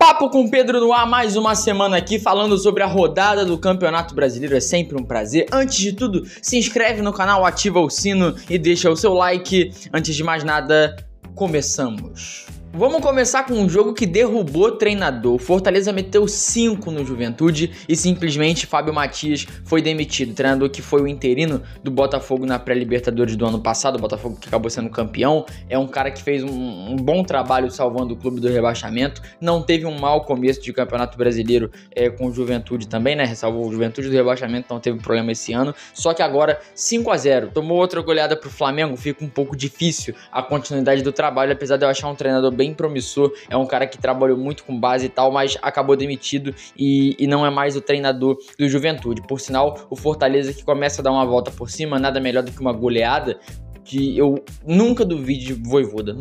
Papo com Pedro no ar, mais uma semana aqui falando sobre a rodada do Campeonato Brasileiro, é sempre um prazer. Antes de tudo, se inscreve no canal, ativa o sino e deixa o seu like. Antes de mais nada, começamos. Vamos começar com um jogo que derrubou o treinador. O Fortaleza meteu 5 no Juventude e simplesmente Fábio Matias foi demitido. O treinador que foi o interino do Botafogo na pré-Libertadores do ano passado, o Botafogo que acabou sendo campeão. É um cara que fez um bom trabalho salvando o clube do rebaixamento. Não teve um mau começo de Campeonato Brasileiro com o Juventude também, né? Salvou o Juventude do rebaixamento, não teve problema esse ano. Só que agora 5-0. Tomou outra goleada pro Flamengo, fica um pouco difícil a continuidade do trabalho, apesar de eu achar um treinador bem promissor, é um cara que trabalhou muito com base e tal, mas acabou demitido e não é mais o treinador do Juventude. Por sinal, o Fortaleza que começa a dar uma volta por cima, nada melhor do que uma goleada, que eu nunca duvide de Vojvoda,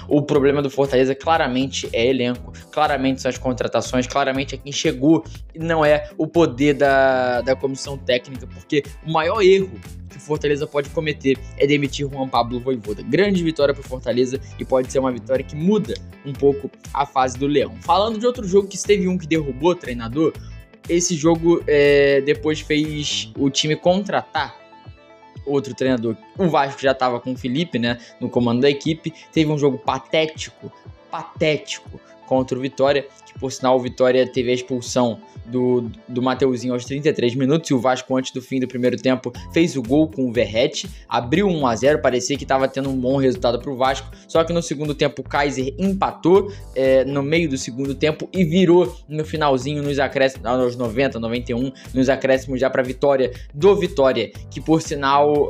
O problema do Fortaleza claramente é elenco, claramente são as contratações, claramente é quem chegou e não é o poder da comissão técnica, porque o maior erro que o Fortaleza pode cometer é demitir Juan Pablo Vojvoda. Grande vitória para o Fortaleza e pode ser uma vitória que muda um pouco a fase do Leão. Falando de outro jogo que teve um que derrubou o treinador, esse jogo depois fez o time contratar outro treinador. O Vasco já estava com o Felipe, né, no comando da equipe. Teve um jogo patético contra o Vitória, que por sinal o Vitória teve a expulsão do Mateuzinho aos 33 minutos e o Vasco antes do fim do primeiro tempo fez o gol com o Verratti, abriu 1-0, parecia que estava tendo um bom resultado para o Vasco, só que no segundo tempo o Kaiser empatou no meio do segundo tempo e virou no finalzinho nos acréscimos, aos 90, 91, nos acréscimos já para a vitória do Vitória, que por sinal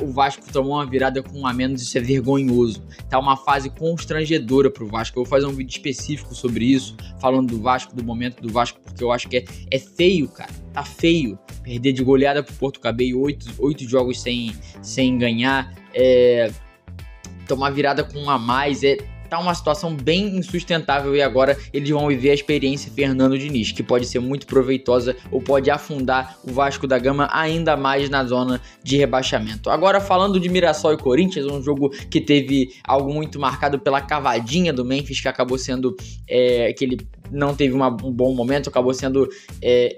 o Vasco tomou uma virada com 1 a menos, isso é vergonhoso, tá uma fase constrangedora para o Vasco. Eu vou fazer um vídeo específico sobre isso, falando do Vasco, do momento do Vasco, porque eu acho que é feio, cara. Tá feio perder de goleada pro Porto Cabello, 8 jogos sem ganhar, tomar virada com 1 a mais, tá uma situação bem insustentável e agora eles vão viver a experiência Fernando Diniz, que pode ser muito proveitosa ou pode afundar o Vasco da Gama ainda mais na zona de rebaixamento. Agora falando de Mirassol e Corinthians, um jogo que teve algo muito marcado pela cavadinha do Memphis, que acabou sendo que ele não teve um bom momento, acabou sendo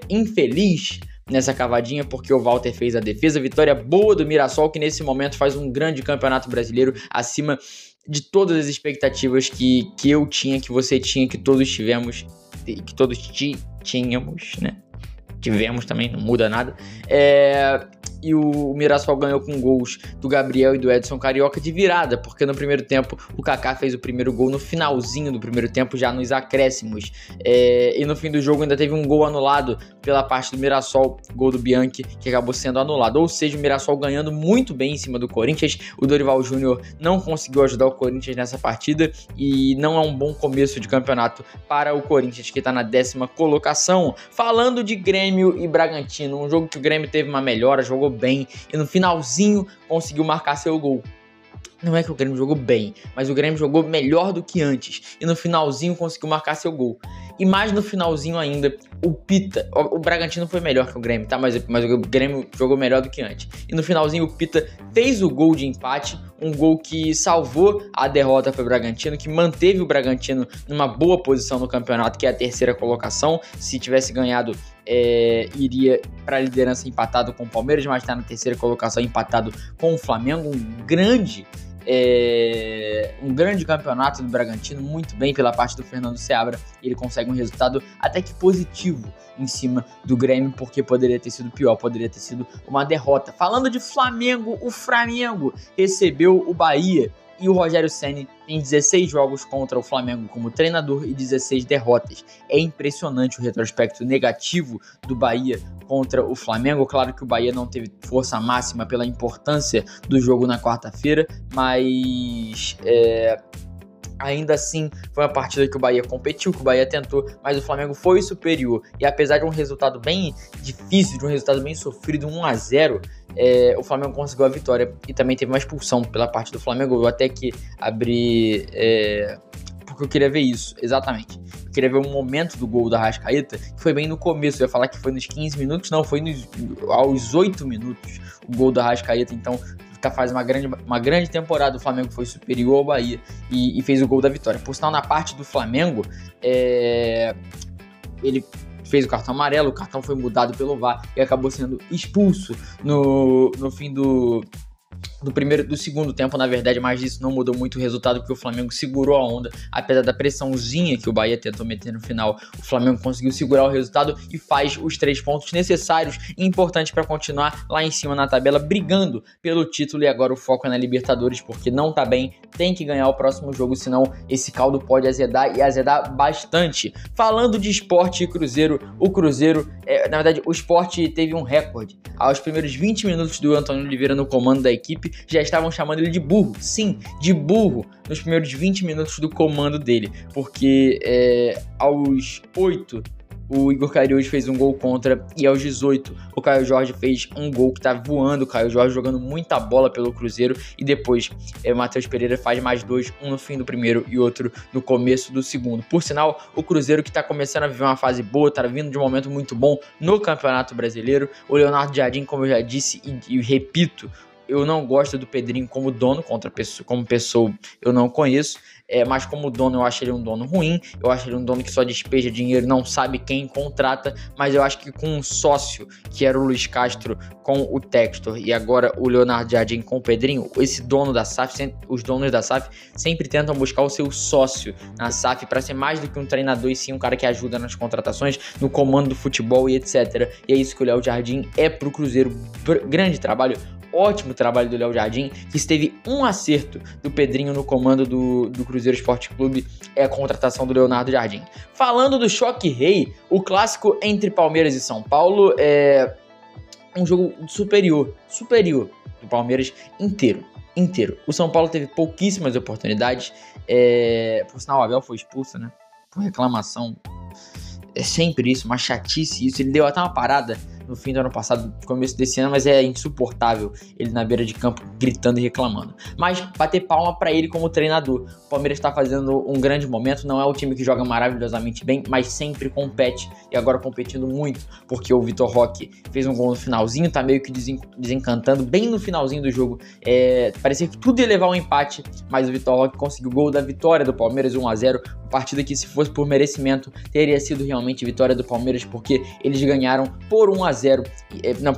infeliz nessa cavadinha, porque o Walter fez a defesa. Vitória boa do Mirassol, que nesse momento faz um grande campeonato brasileiro, acima de todas as expectativas que eu tinha, que você tinha, que todos tivemos, que todos tínhamos, né? Tivemos também, não muda nada. E o Mirassol ganhou com gols do Gabriel e do Edson Carioca de virada, porque no primeiro tempo o Kaká fez o primeiro gol no finalzinho do primeiro tempo, já nos acréscimos. E no fim do jogo ainda teve um gol anulado pela parte do Mirassol, gol do Bianchi, que acabou sendo anulado. Ou seja, o Mirassol ganhando muito bem em cima do Corinthians. O Dorival Júnior não conseguiu ajudar o Corinthians nessa partida e não é um bom começo de campeonato para o Corinthians, que está na 10ª colocação. Falando de Grêmio e Bragantino, um jogo que o Grêmio teve uma melhora, jogou bem e no finalzinho conseguiu marcar seu gol. Não é que o Grêmio jogou bem, mas o Grêmio jogou melhor do que antes e no finalzinho conseguiu marcar seu gol. E mais no finalzinho ainda, o Bragantino foi melhor que o Grêmio, tá? Mas o Grêmio jogou melhor do que antes. E no finalzinho o Pita fez o gol de empate, um gol que salvou a derrota para o Bragantino, que manteve o Bragantino numa boa posição no campeonato, que é a 3ª colocação. Se tivesse ganhado, iria para a liderança empatado com o Palmeiras, mas está na 3ª colocação empatado com o Flamengo. Um grande campeonato do Bragantino, muito bem pela parte do Fernando Seabra. Ele consegue um resultado até que positivo em cima do Grêmio, porque poderia ter sido pior, poderia ter sido uma derrota. Falando de Flamengo, o Flamengo recebeu o Bahia e o Rogério Ceni tem 16 jogos contra o Flamengo como treinador e 16 derrotas. É impressionante o retrospecto negativo do Bahia contra o Flamengo. Claro que o Bahia não teve força máxima pela importância do jogo na quarta-feira, mas ainda assim foi uma partida que o Bahia competiu, que o Bahia tentou, mas o Flamengo foi superior. E apesar de um resultado bem difícil, de um resultado bem sofrido, 1-0, o Flamengo conseguiu a vitória e também teve uma expulsão pela parte do Flamengo. Eu até que abri porque eu queria ver isso, exatamente. Eu queria ver o momento do gol da Arrascaeta, que foi bem no começo. Eu ia falar que foi nos 15 minutos, não, foi aos 8 minutos o gol da Arrascaeta. Então faz uma grande temporada. O Flamengo foi superior ao Bahia e fez o gol da vitória. Por sinal, na parte do Flamengo, ele fez o cartão amarelo, o cartão foi mudado pelo VAR e acabou sendo expulso no fim do segundo tempo, na verdade, mas isso não mudou muito o resultado, porque o Flamengo segurou a onda, apesar da pressãozinha que o Bahia tentou meter no final. O Flamengo conseguiu segurar o resultado e faz os 3 pontos necessários e importantes para continuar lá em cima na tabela, brigando pelo título. E agora o foco é na Libertadores, porque não tá bem, tem que ganhar o próximo jogo, senão esse caldo pode azedar, e azedar bastante. Falando de Sport e Cruzeiro, o Cruzeiro, na verdade, o Sport teve um recorde. Aos primeiros 20 minutos do Antônio Oliveira no comando da equipe, já estavam chamando ele de burro. Sim, de burro nos primeiros 20 minutos do comando dele, porque aos 8 o Igor Cariús fez um gol contra e aos 18 o Caio Jorge fez um gol que tá voando, o Caio Jorge jogando muita bola pelo Cruzeiro, e depois o Matheus Pereira faz mais 2, um no fim do primeiro e outro no começo do segundo. Por sinal, o Cruzeiro que tá começando a viver uma fase boa, tá vindo de um momento muito bom no Campeonato Brasileiro. O Leonardo Jardim, como eu já disse e repito, eu não gosto do Pedrinho como dono, como pessoa eu não conheço, mas como dono eu acho ele um dono ruim, eu acho ele um dono que só despeja dinheiro, não sabe quem contrata, mas eu acho que com um sócio, que era o Luiz Castro com o Textor, e agora o Leonardo Jardim com o Pedrinho, os donos da SAF sempre tentam buscar o seu sócio na SAF para ser mais do que um treinador, e sim um cara que ajuda nas contratações, no comando do futebol e etc. E é isso que o Léo Jardim é pro Cruzeiro. Grande trabalho, ótimo trabalho do Léo Jardim, que esteve um acerto do Pedrinho no comando do Cruzeiro Esporte Clube, é a contratação do Leonardo Jardim. Falando do Choque Rei, o clássico entre Palmeiras e São Paulo é um jogo superior do Palmeiras inteiro. O São Paulo teve pouquíssimas oportunidades, por sinal o Abel foi expulso, né, por reclamação. É sempre isso, uma chatice isso. Ele deu até uma parada no fim do ano passado, no começo desse ano, mas é insuportável ele na beira de campo gritando e reclamando. Mas bater palma pra ele como treinador. O Palmeiras tá fazendo um grande momento, não é o time que joga maravilhosamente bem, mas sempre compete, e agora competindo muito, porque o Vitor Roque fez um gol no finalzinho, tá meio que desencantando, bem no finalzinho do jogo. Parecia que tudo ia levar um empate, mas o Vitor Roque conseguiu o gol da vitória do Palmeiras, 1-0, uma partida que, se fosse por merecimento, teria sido realmente vitória do Palmeiras, porque eles ganharam por 1-0,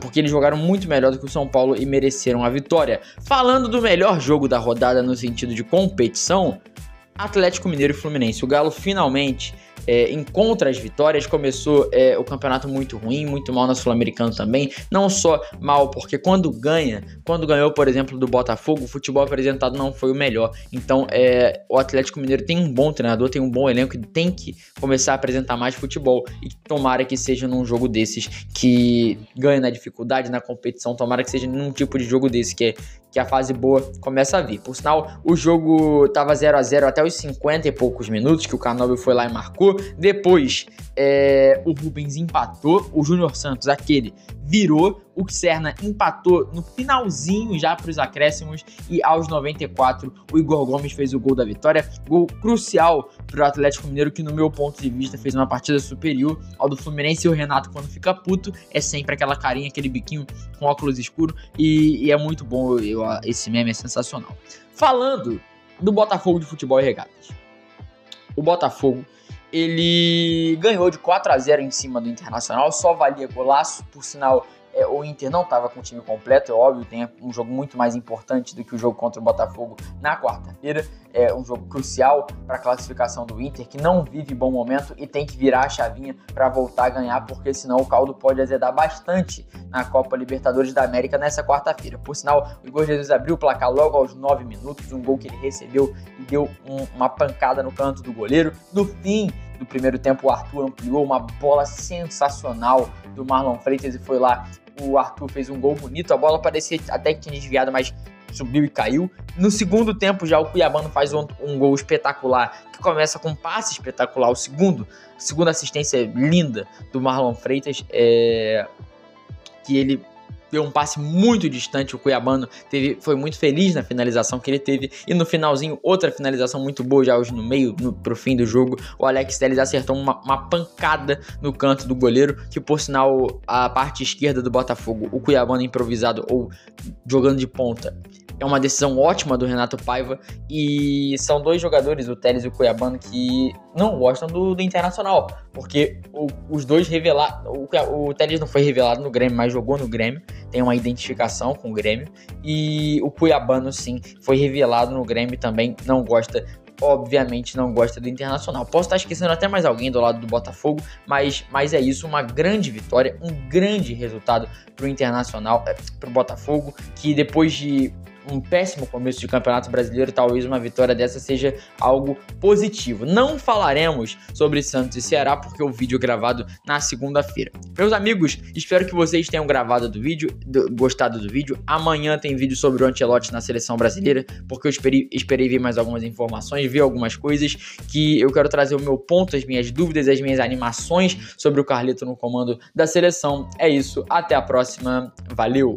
porque eles jogaram muito melhor do que o São Paulo e mereceram a vitória. Falando do melhor jogo da rodada no sentido de competição, Atlético Mineiro e Fluminense. O Galo finalmente encontra as vitórias. Começou o campeonato muito ruim, muito mal na Sul-Americana também. Não só mal, porque quando ganhou, por exemplo, do Botafogo, o futebol apresentado não foi o melhor. Então, o Atlético Mineiro tem um bom treinador, tem um bom elenco e tem que começar a apresentar mais futebol. E tomara que seja num jogo desses que ganha na dificuldade, na competição. Tomara que seja num tipo de jogo desse que a fase boa começa a vir. Por sinal, o jogo tava 0-0 até os 50 e poucos minutos, que o Canóbio foi lá e marcou. Depois, o Rubens empatou, o Júnior Santos, aquele, virou, o Serna empatou no finalzinho já para os acréscimos, e aos 94 o Igor Gomes fez o gol da vitória, gol crucial para o Atlético Mineiro, que no meu ponto de vista fez uma partida superior ao do Fluminense. E o Renato, quando fica puto, é sempre aquela carinha, aquele biquinho com óculos escuros, e é muito bom, esse meme é sensacional. Falando do Botafogo de Futebol e Regatas, o Botafogo, ele ganhou de 4-0 em cima do Internacional, só valia golaço, por sinal. O Inter não estava com o time completo, é óbvio, tem um jogo muito mais importante do que o jogo contra o Botafogo na quarta-feira. É um jogo crucial para a classificação do Inter, que não vive bom momento e tem que virar a chavinha para voltar a ganhar, porque senão o caldo pode azedar bastante na Copa Libertadores da América nessa quarta-feira. Por sinal, o Igor Jesus abriu o placar logo aos 9 minutos, um gol que ele recebeu e deu uma pancada no canto do goleiro. No fim do primeiro tempo, o Arthur ampliou uma bola sensacional do Marlon Freitas e foi lá. O Arthur fez um gol bonito, a bola parecia até que tinha desviado, mas subiu e caiu. No segundo tempo já o Cuiabano faz um gol espetacular, que começa com um passe espetacular. A segunda assistência linda do Marlon Freitas, que ele deu um passe muito distante, o cuiabano foi muito feliz na finalização que ele teve, e no finalzinho, outra finalização muito boa, já hoje no meio, pro fim do jogo, o Alex Telles acertou uma pancada no canto do goleiro, que por sinal, a parte esquerda do Botafogo, o cuiabano improvisado ou jogando de ponta, é uma decisão ótima do Renato Paiva, e são dois jogadores, o Telles e o cuiabano, que não gostam do Internacional, porque os dois revelaram, o Telles não foi revelado no Grêmio, mas jogou no Grêmio, tem uma identificação com o Grêmio, e o cuiabano sim, foi revelado no Grêmio, também não gosta, obviamente não gosta do Internacional. Posso estar esquecendo até mais alguém do lado do Botafogo, mas é isso, uma grande vitória, um grande resultado pro Internacional, pro Botafogo, que depois de um péssimo começo de Campeonato Brasileiro, talvez uma vitória dessa seja algo positivo. Não falaremos sobre Santos e Ceará, porque o vídeo é gravado na segunda-feira. Meus amigos, espero que vocês tenham gostado do vídeo. Amanhã tem vídeo sobre o Ancelotti na seleção brasileira, porque eu esperei ver mais algumas informações, ver algumas coisas que eu quero trazer o meu ponto, as minhas dúvidas, as minhas animações sobre o Carleto no comando da seleção. É isso, até a próxima, valeu!